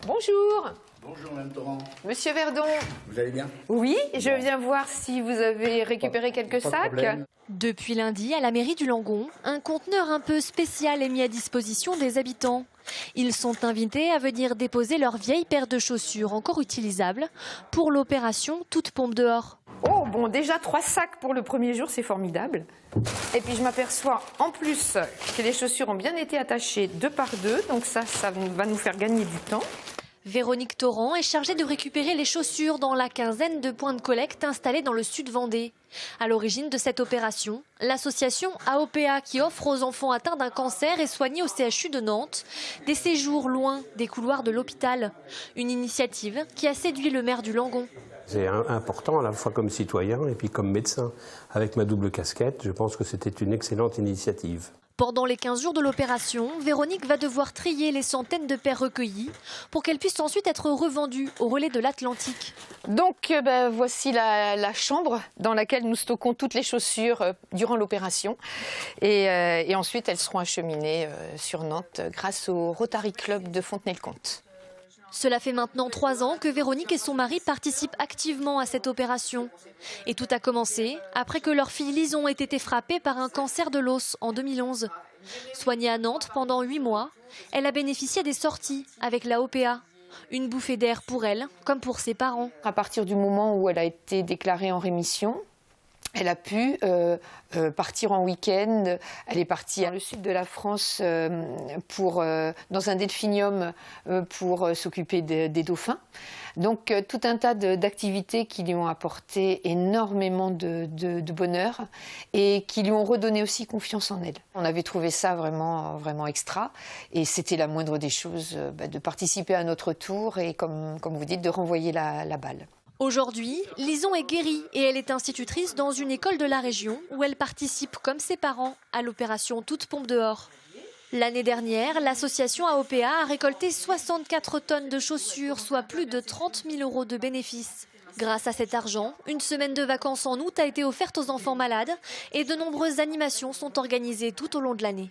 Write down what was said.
Bonjour. Bonjour Mme Torrent. Monsieur Verdon. Vous allez bien? Oui, je viens voir si vous avez récupéré quelques sacs. Depuis lundi, à la mairie du Langon, un conteneur un peu spécial est mis à disposition des habitants. Ils sont invités à venir déposer leur vieille paire de chaussures encore utilisables pour l'opération Toute pompe dehors. Oh, bon, déjà 3 sacs pour le premier jour, c'est formidable. Et puis je m'aperçois en plus que les chaussures ont bien été attachées 2 par 2, donc ça va nous faire gagner du temps. Véronique Torrent est chargée de récupérer les chaussures dans la quinzaine de points de collecte installés dans le sud Vendée. À l'origine de cette opération, l'association AOPA qui offre aux enfants atteints d'un cancer et soignés au CHU de Nantes des séjours loin des couloirs de l'hôpital. Une initiative qui a séduit le maire du Langon. C'est important à la fois comme citoyen et puis comme médecin. Avec ma double casquette, je pense que c'était une excellente initiative. Pendant les 15 jours de l'opération, Véronique va devoir trier les centaines de paires recueillies pour qu'elles puissent ensuite être revendues au relais de l'Atlantique. Donc voici la chambre dans laquelle nous stockons toutes les chaussures durant l'opération. Et ensuite, elles seront acheminées sur Nantes grâce au Rotary Club de Fontenay-le-Comte. Cela fait maintenant 3 ans que Véronique et son mari participent activement à cette opération. Et tout a commencé après que leur fille Lison ait été frappée par un cancer de l'os en 2011. Soignée à Nantes pendant 8 mois, elle a bénéficié des sorties avec la OPA. Une bouffée d'air pour elle, comme pour ses parents. À partir du moment où elle a été déclarée en rémission, elle a pu partir en week-end. Elle est partie dans le sud de la France dans un delphinium pour s'occuper des dauphins. Donc tout un tas d'activités qui lui ont apporté énormément de bonheur et qui lui ont redonné aussi confiance en elle. On avait trouvé ça vraiment, vraiment extra et c'était la moindre des choses de participer à notre tour et comme vous dites, de renvoyer la balle. Aujourd'hui, Lison est guérie et elle est institutrice dans une école de la région où elle participe comme ses parents à l'opération Toute pompe dehors. L'année dernière, l'association AOPA a récolté 64 tonnes de chaussures, soit plus de 30 000 € de bénéfices. Grâce à cet argent, une semaine de vacances en août a été offerte aux enfants malades et de nombreuses animations sont organisées tout au long de l'année.